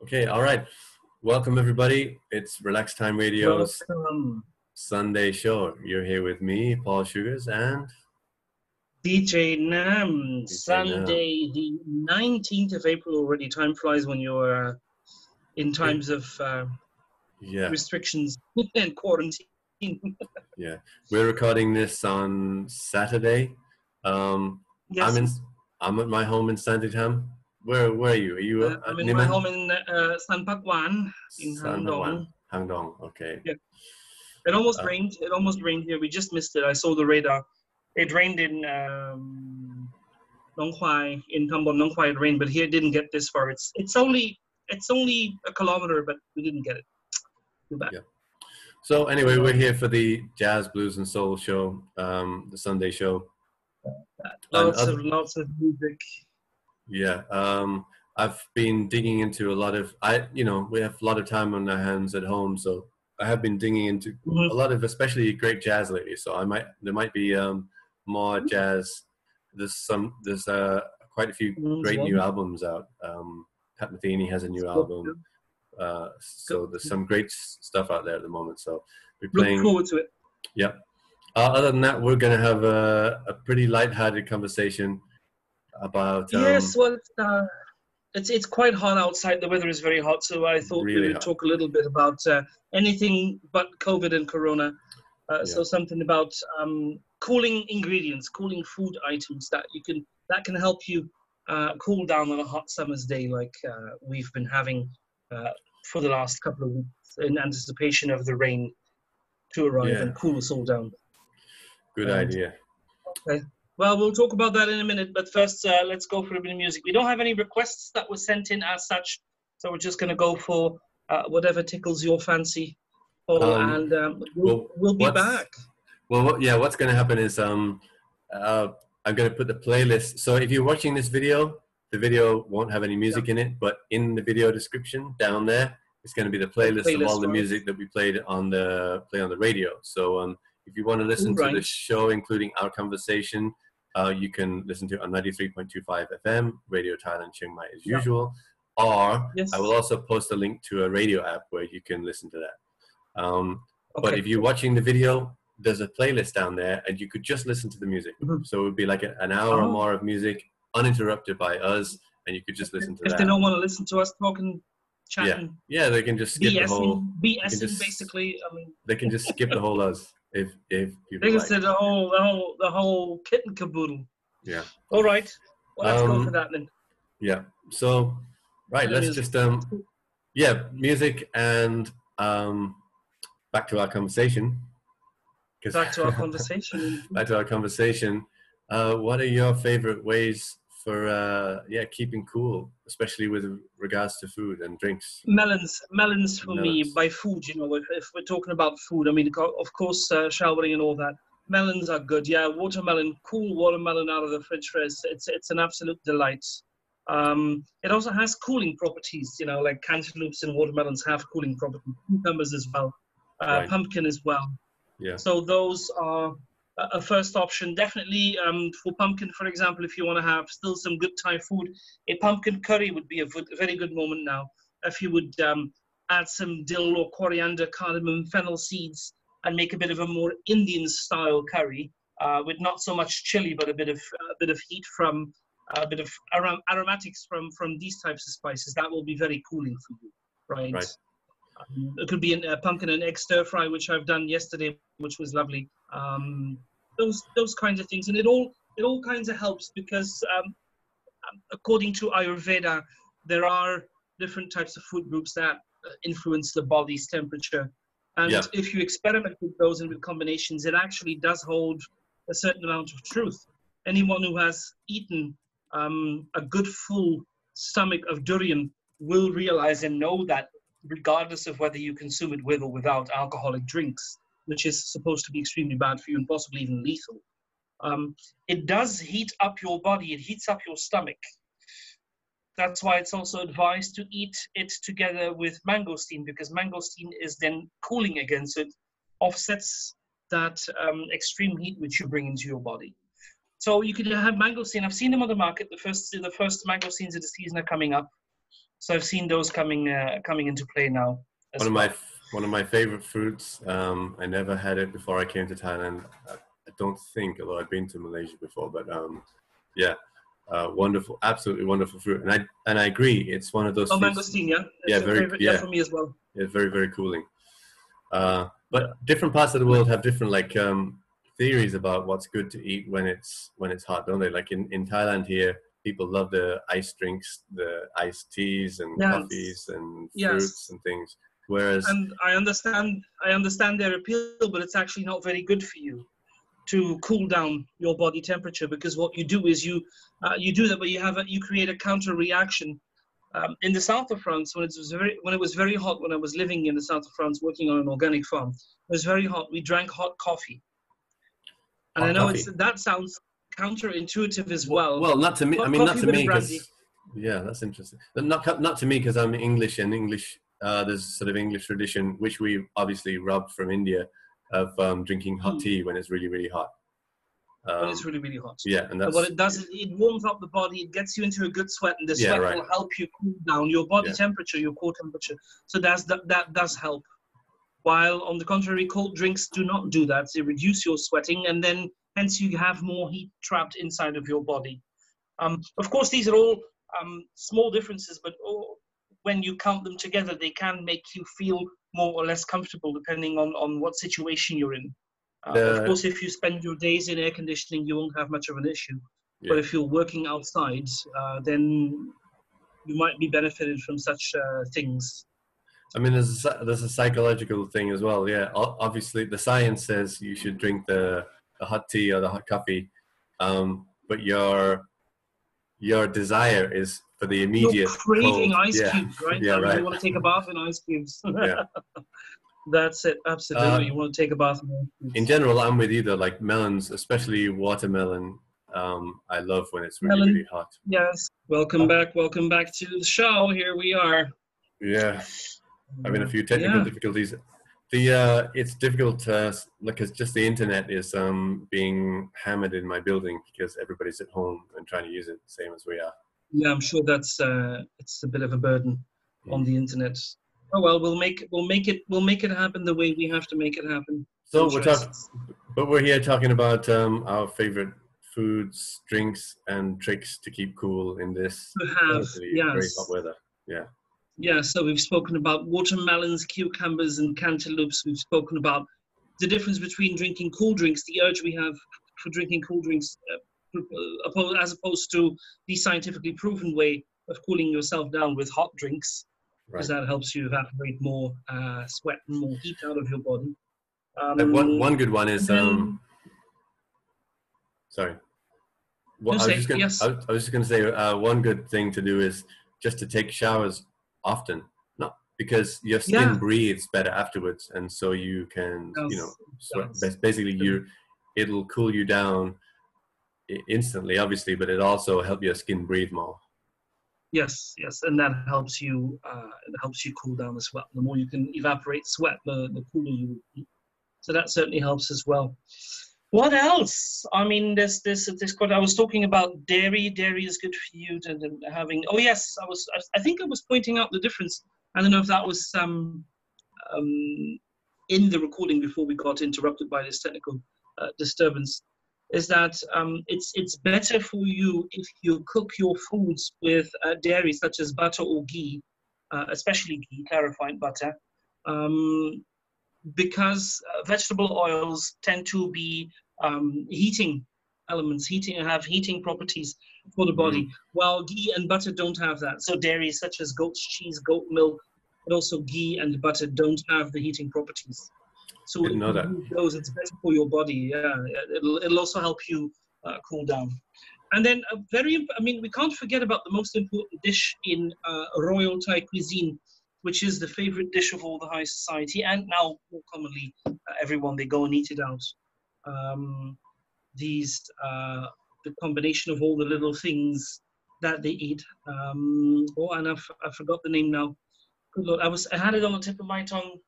Okay, all right. Welcome, everybody. It's Relax Time Radio's Welcome, Sunday show. You're here with me, Paul Sugars, and DJ Nuhm. DJ Nuhm. Sunday, the 19th of April already. Time flies when you're in times of Yeah, restrictions and quarantine. yeah. We're recording this on Saturday. Yes, I'm at my home in Sandringham. Where are you? Are you at I'm in my Niman? home in San Pak Wan in Hang Dong. Hangdong. Okay. Yeah. It almost Uh, rained. It almost rained here. We just missed it. I saw the radar. It rained in Nong Khoai, in Tambon Nong Khoai. It rained, but here it didn't get this far. It's only a kilometer, but we didn't get it. Too bad. Yeah. So anyway, we're here for the Jazz, Blues, and Soul show, the Sunday show. Lots of music. Yeah, I've been digging into a lot of, we have a lot of time on our hands at home, so I have been digging into a lot of, especially great jazz lately. So there might be more jazz. There's quite a few great new albums out. Pat Metheny has a new album, so there's some great stuff out there at the moment. So we're playing. Look forward to it. Yeah. Other than that, we're going to have a pretty light-hearted conversation about yes, well, it's quite hot outside. The weather is very hot, so I thought really we would talk a little bit about anything but COVID and Corona. So something about cooling ingredients, cooling food items that can help you cool down on a hot summer's day, like we've been having for the last couple of weeks, in anticipation of the rain to arrive and cool us all down. Good idea. Okay. Well, we'll talk about that in a minute, but first, let's go for a bit of music. We don't have any requests that were sent in as such, so we're just going to go for whatever tickles your fancy, Paul, and we'll be back. Well, what's going to happen is I'm going to put the playlist. So if you're watching this video, the video won't have any music in it, but in the video description down there, it's going to be the playlist of all the music that we played on the radio. So if you want to listen to the show, including our conversation, you can listen to it on 93.25 FM, Radio Thailand, Chiang Mai as usual. Or I will also post a link to a radio app where you can listen to that. But if you're watching the video, there's a playlist down there and you could just listen to the music. So it would be like an hour or more of music uninterrupted by us, and you could just listen to that. If they don't want to listen to us talking, chatting. Yeah, they can just skip the whole... BSing, basically. I mean, they can just skip the whole us. If people they can say the whole kit and caboodle. Yeah. All right. Well, let's go for that then. Yeah. So, right. Let's just music and back to our conversation. Back to our conversation. Back to our conversation. What are your favorite ways for keeping cool, especially with regards to food and drinks? Melons for me, by food, if we're talking about food, I mean, of course, showering and all that. Melons are good. Yeah, cool watermelon out of the fridge. It's an absolute delight. It also has cooling properties, like cantaloupes and watermelons have cooling properties. Cucumbers as well, pumpkin as well. Yeah. So those are a first option. Definitely for pumpkin, for example, if you want to have still some good Thai food, a pumpkin curry would be a very good moment now. If you would add some dill or coriander, cardamom, fennel seeds, and make a bit of a more Indian style curry with not so much chili, but a bit of heat from a bit of aromatics from these types of spices, that will be very cooling for you, right? It could be a pumpkin and egg stir fry, which I've done yesterday, which was lovely. Those kinds of things, and it all kinds of helps because according to Ayurveda, there are different types of food groups that influence the body's temperature, and if you experiment with those and with combinations, it actually does hold a certain amount of truth. Anyone who has eaten a good full stomach of durian will realize and know that regardless of whether you consume it with or without alcoholic drinks, which is supposed to be extremely bad for you and possibly even lethal, it does heat up your body. It heats up your stomach. That's why it's also advised to eat it together with mangosteen, because mangosteen is then cooling again, so it offsets that extreme heat which you bring into your body. So you can have mangosteen. I've seen them on the market. The first mangosteens of the season are coming up. So I've seen those coming into play now. One of my favorite fruits. I never had it before I came to Thailand. I don't think, although I've been to Malaysia before. But yeah, wonderful, absolutely wonderful fruit. And I agree, it's one of those. Oh, mangosteen, yeah. Yeah, very favorite, yeah, for me as well. It's very, very cooling. But different parts of the world have different theories about what's good to eat when it's hot, don't they? Like in Thailand here, people love the iced drinks, the iced teas and coffees and fruits and things. Whereas, and I understand their appeal, but it's actually not very good for you to cool down your body temperature, because what you do is you do that, but you create a counter reaction. In the south of France, when it was very hot, when I was living in the south of France working on an organic farm, it was very hot. We drank hot coffee, and I know that sounds counterintuitive as well. Well, not to me. I mean, not to me, because yeah, that's interesting. But not to me, because I'm English, and English. There's sort of English tradition, which we obviously robbed from India, of drinking hot tea when it's really, really hot. When it's really, really hot. Yeah, and that's what it does is it warms up the body, it gets you into a good sweat, and the sweat will help you cool down your body temperature, your core temperature. So that does help. While on the contrary, cold drinks do not do that. They reduce your sweating, and then hence you have more heat trapped inside of your body. Of course, these are all small differences, but when you count them together, they can make you feel more or less comfortable depending on what situation you're in. Of course, if you spend your days in air conditioning, you won't have much of an issue. Yeah. But if you're working outside, then you might be benefited from such things. I mean, there's a psychological thing as well. Yeah, obviously the science says you should drink the hot tea or the hot coffee, but your desire is for the immediate. You're craving cold. Ice cubes, right? Yeah, right. You want to take a bath in ice cubes. Yeah. That's it, absolutely. You want to take a bath in ice cubes. In general, I'm with you though. Like melons, especially watermelon, I love when it's really, really hot. Yes. Welcome back to the show. Here we are. Yeah. Having a few technical difficulties. It's difficult because just the internet is being hammered in my building because everybody's at home and trying to use it the same as we are. Yeah, I'm sure that's it's a bit of a burden on the internet. Oh well, we'll make it happen the way we have to make it happen. So we're here talking about our favorite foods, drinks, and tricks to keep cool in this very hot weather. Yeah. Yeah, so we've spoken about watermelons, cucumbers, and cantaloupes. We've spoken about the difference between drinking cool drinks, the urge we have for drinking cool drinks, as opposed to the scientifically proven way of cooling yourself down with hot drinks, because that helps you evaporate more sweat and more heat out of your body. One good one is sorry. I was just going to say one good thing to do is just to take showers often, not because your skin breathes better afterwards, and so you can sweat. Basically it'll cool you down instantly, obviously, but it also helps your skin breathe more. Yes, and that helps you cool down as well. The more you can evaporate sweat, the cooler you will be. So that certainly helps as well. What else? I mean, this quote I was talking about dairy. Dairy is good for you to having. Oh yes, I think I was pointing out the difference. I don't know if that was in the recording before we got interrupted by this technical disturbance. Is that it's better for you if you cook your foods with dairy, such as butter or ghee, especially ghee, clarified butter. Because vegetable oils tend to be heating elements, have heating properties for the body, while ghee and butter don't have that. So dairy such as goat's cheese, goat milk, but also ghee and butter don't have the heating properties. So if you use those, it's better for your body. Yeah, it'll also help you cool down. And then we can't forget about the most important dish in royal Thai cuisine, which is the favorite dish of all the high society, and now more commonly everyone, they go and eat it out. The combination of all the little things that they eat. And I forgot the name now. Good Lord, I had it on the tip of my tongue.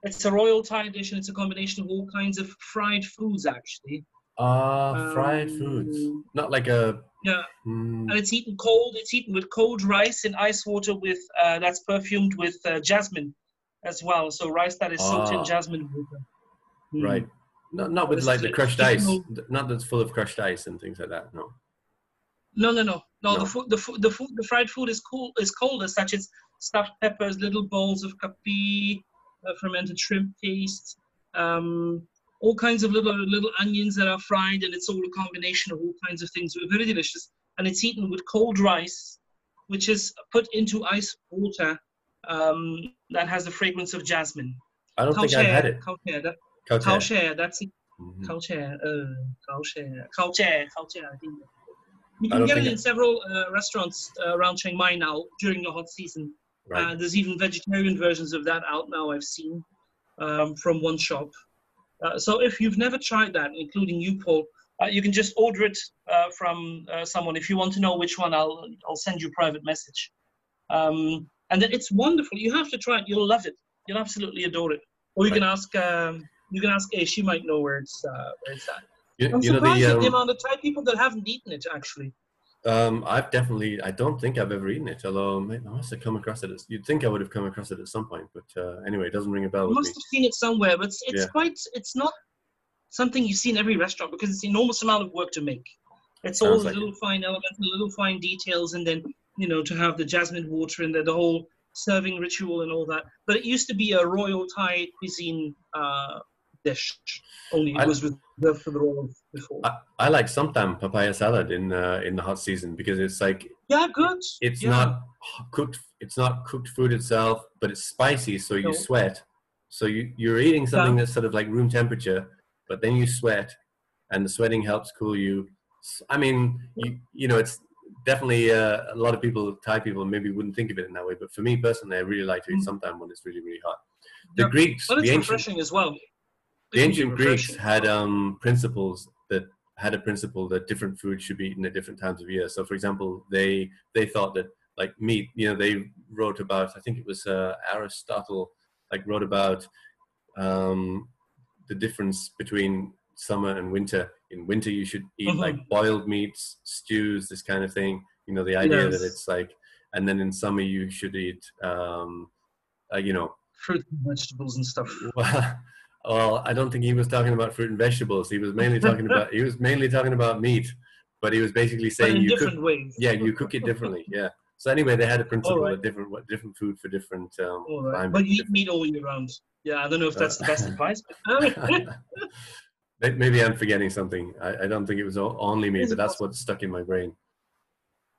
It's a royal Thai dish, and it's a combination of all kinds of fried foods, actually. Fried foods, not like a Yeah. And it's eaten cold. It's eaten with cold rice in ice water with that's perfumed with jasmine as well. So rice that is soaked in jasmine water. Right. Not with like the crushed ice. Not that's full of crushed ice and things like that. No. No. The fried food is cool. Is cold as such. It's stuffed peppers, little bowls of kapi, fermented shrimp paste, all kinds of little onions that are fried, and it's all a combination of all kinds of things. Very delicious, and it's eaten with cold rice, which is put into ice water that has the fragrance of jasmine. I don't think I've had it. Khao chair, that's it. Khao chair, I think. You can get it in several restaurants around Chiang Mai now during the hot season. Right. There's even vegetarian versions of that out now, I've seen, from one shop. So if you've never tried that, including you, Paul, you can just order it from someone. If you want to know which one, I'll send you a private message. And it's wonderful. You have to try it. You'll love it. You'll absolutely adore it. Or you can ask A. She might know where it's at. I'm surprised at the amount of Thai people that haven't eaten it, actually. I don't think I've ever eaten it, although I must have come across it. You'd think I would have come across it at some point, but anyway, it doesn't ring a bell with me. You must have seen it somewhere, but it's not something you see in every restaurant because it's an enormous amount of work to make. It's all the little fine elements, the little fine details, and then, to have the jasmine water and the whole serving ritual and all that. But it used to be a royal Thai cuisine dish. Only it was reserved for the royals before. I like sometimes papaya salad in the hot season because it's like good. It's not cooked. It's not cooked food itself, but it's spicy, so you sweat. So you're eating something that's sort of like room temperature, but then you sweat, and the sweating helps cool you. I mean, it's definitely a lot of people, Thai people, maybe wouldn't think of it in that way, but for me personally, I really like to eat sometimes when it's really, really hot. The Greeks, but it's refreshing as well. The ancient Greeks had principles that had a principle that different food should be eaten at different times of year. So, for example, they thought that like meat, they wrote about, I think it was Aristotle, wrote about the difference between summer and winter. In winter, you should eat like boiled meats, stews, this kind of thing. The idea that it's like, and then in summer you should eat, fruit and vegetables and stuff. Well, I don't think he was talking about fruit and vegetables. He was mainly talking about meat, but he was basically saying in different ways. Yeah, you cook it differently. Yeah. So anyway, they had a principle that different food for different. But you eat meat all year round. Yeah, I don't know if that's the best advice. But maybe I'm forgetting something. I don't think it was only meat, but that's what's stuck in my brain.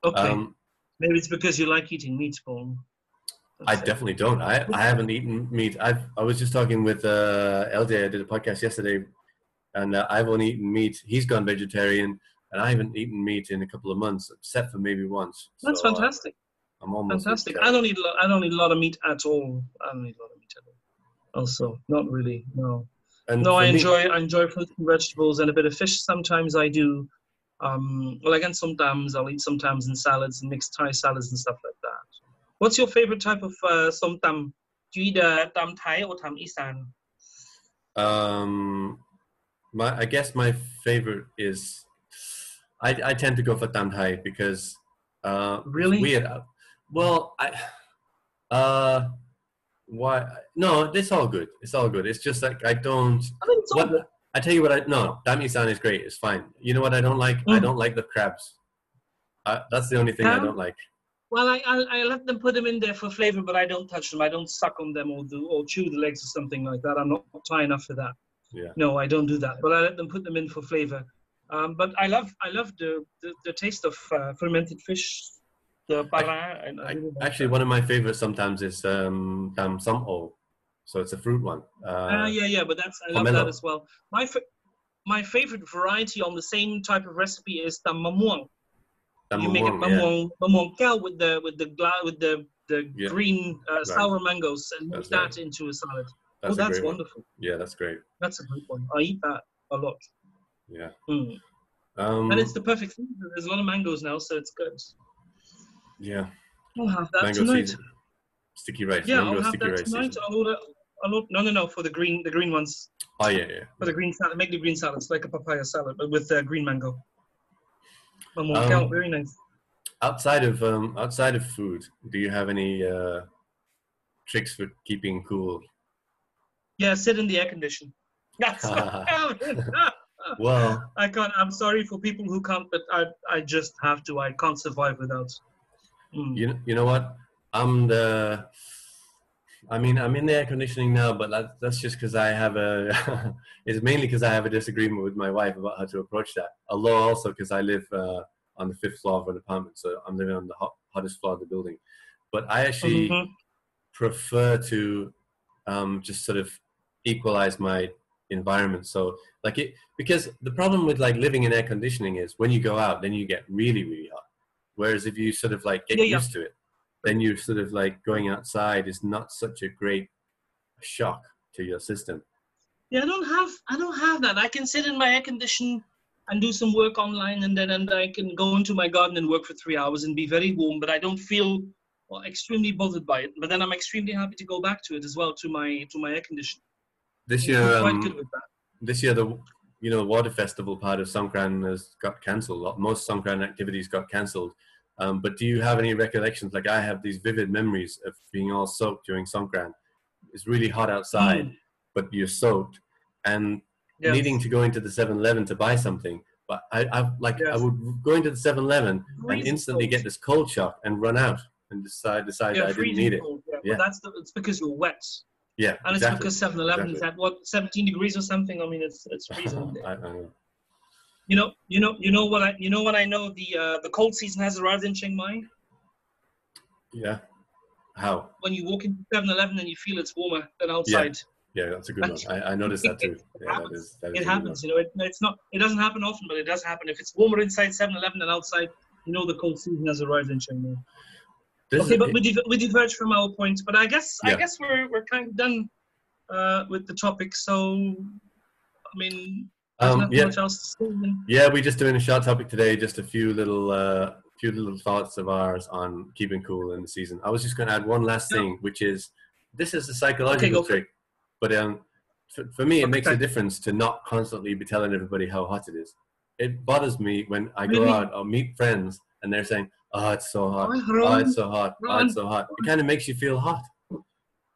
Okay. Maybe it's because you like eating meat, Paul. I definitely don't. I haven't eaten meat. I was just talking with LJ. I did a podcast yesterday, and I've only eaten meat. He's gone vegetarian, and I haven't eaten meat in a couple of months, except for maybe once. That's fantastic. I'm almost fantastic. I don't eat a lot of meat at all. Also, not really. No. And no, I enjoy fruits and vegetables and a bit of fish. Sometimes I do. Again, sometimes I'll eat sometimes in salads and mixed Thai salads and stuff like that. What's your favorite type of som tam? Do you eat tam Thai or tam Isan? I guess my favorite is I tend to go for tam Thai because really weird. Well, why? No, it's all good. It's all good. It's just like I don't. I tell you what. Tam Isan is great. It's fine. You know what I don't like? I don't like the crabs. That's the only thing I don't like. Well, I let them put them in there for flavor, but I don't touch them. I don't suck on them or chew the legs or something like that. I'm not Thai enough for that. Yeah. No, I don't do that. But I let them put them in for flavor. But I love the taste of fermented fish, the para. Actually, one of my favorites sometimes is tam som o. So it's a fruit one. But I love that as well. My favorite variety on the same type of recipe is tam mamuang. You make it mamuang keo with the green sour mangoes and make that into a salad. That's wonderful. Yeah, that's great. That's a great one. I eat that a lot. Yeah. And it's the perfect thing. There's a lot of mangoes now, so it's good. Yeah. I'll have that mango tonight. Season. Sticky rice. Yeah, mango I'll have sticky that rice tonight. No, for the green ones. Oh yeah. For the green salad, make the green salads like a papaya salad, but with green mango. Moonchild, very nice. Outside of food, do you have any tricks for keeping cool? Yeah, sit in the air condition. That's well, I can't. I'm sorry for people who can't, but I just have to. I can't survive without. You know what? I'm in the air conditioning now, but that's just because I have it's mainly because I have a disagreement with my wife about how to approach that. Although also because I live on the 5th floor of an apartment, so I'm living on the hottest floor of the building. But I actually prefer to just sort of equalize my environment. So because the problem with like living in air conditioning is when you go out, then you get really, really hot. Whereas if you sort of like get used to it, then you sort of like going outside is not such a great shock to your system. Yeah, I don't have that. I can sit in my air condition and do some work online, and I can go into my garden and work for 3 hours and be very warm, but I don't feel extremely bothered by it. But then I'm extremely happy to go back to it as well, to my air condition. This year, I'm quite good with that. This year, the water festival part of Songkran has got cancelled. Most Songkran activities got cancelled. But do you have any recollections? Like I have these vivid memories of being all soaked during Songkran. It's really hot outside, but you're soaked, and needing to go into the 7-Eleven to buy something. But I would go into the 7-Eleven and instantly get this cold shock and run out and decide I didn't need it. Cold, yeah. Well, it's because you're wet. Yeah, and exactly. It's because 7-Eleven is at 17 degrees or something. I mean, it's freezing. I know. You know what I know. The cold season has arrived in Chiang Mai. Yeah. How? When you walk into 7-Eleven and you feel it's warmer than outside. Yeah, that's a good one. I noticed that too. It happens. It's not. It doesn't happen often, but it does happen. If it's warmer inside 7-Eleven than outside, the cold season has arrived in Chiang Mai. But we diverge from our point. But I guess we're kind of done with the topic. So, I mean, there's nothing much else to say. Yeah, we're just doing a short topic today. Just a few little thoughts of ours on keeping cool in the season. I was just going to add one last thing, which is this is a psychological trick, but for me it makes a difference to not constantly be telling everybody how hot it is. It bothers me when I go out or meet friends and they're saying, "Oh, it's so hot. Oh, it's so hot. Oh, it's so hot." It kind of makes you feel hot.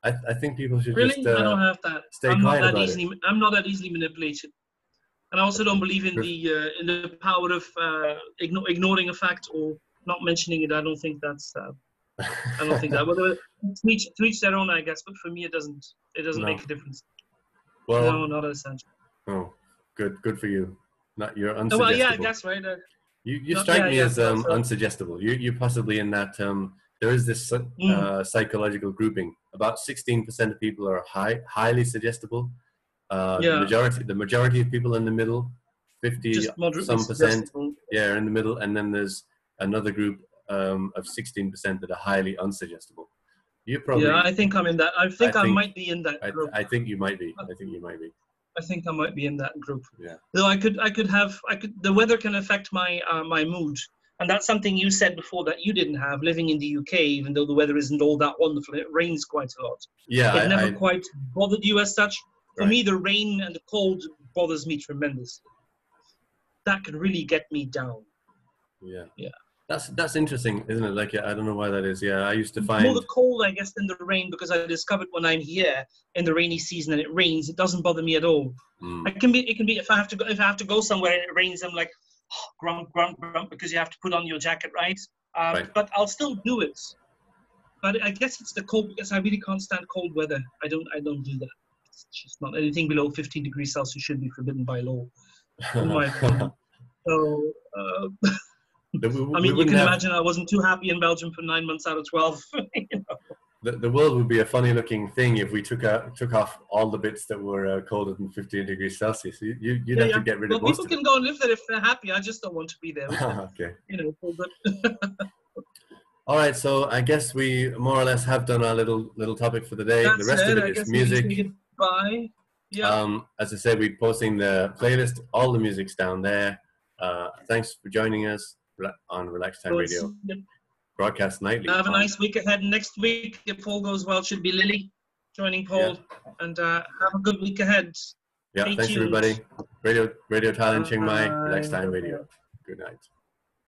I think people should just I don't have that. Stay quiet about it. I'm not that easily manipulated. And I also don't believe in the power of ignoring a fact or not mentioning it. I don't think that's. I don't think that. Whether to each their own, I guess. But for me, it doesn't. It doesn't make a difference. Well, no, not essential. Oh, good for you. You're unsuggestible. Well, yeah, I guess right. You strike me as unsuggestible. You're possibly in that. There is this psychological grouping. About 16% of people are highly suggestible. The majority of people in the middle, 50% are in the middle, and then there's another group of 16% that are highly unsuggestible. You probably. Yeah, I think I'm in that. I think I might be in that group. I think you might be. I think I might be in that group. Yeah. Though the weather can affect my my mood. And that's something you said before that you didn't have living in the UK, even though the weather isn't all that wonderful. It rains quite a lot. Yeah. It never quite bothered you as such. For me, the rain and the cold bothers me tremendously. That could really get me down. Yeah. Yeah. That's interesting, isn't it? Like, I don't know why that is. Yeah, I used to find more the cold, I guess, than the rain, because I discovered when I'm here in the rainy season and it rains, it doesn't bother me at all. It can be if I have to go somewhere and it rains, I'm like, oh, grunt, because you have to put on your jacket, right? But I'll still do it. But I guess it's the cold, because I really can't stand cold weather. I don't do that. It's just not anything below 15 degrees Celsius should be forbidden by law, in my opinion. So. I mean, you can imagine I wasn't too happy in Belgium for 9 months out of 12. The world would be a funny-looking thing if we took off all the bits that were colder than 15 degrees Celsius. You'd have to get rid of most of it. People can go and live there if they're happy. I just don't want to be there. Okay. But all right, so I guess we more or less have done our little topic for the day. The rest of it is music. Bye. Yeah. As I said, we're posting the playlist. All the music's down there. Thanks for joining us on Relax Time Radio. Broadcast nightly. Have a nice week ahead. Next week, if all goes well, should be Lily joining Paul. Yeah. And have a good week ahead. Yeah, thanks everybody. Radio Thailand Chiang Mai, Relax Time Radio. Good night.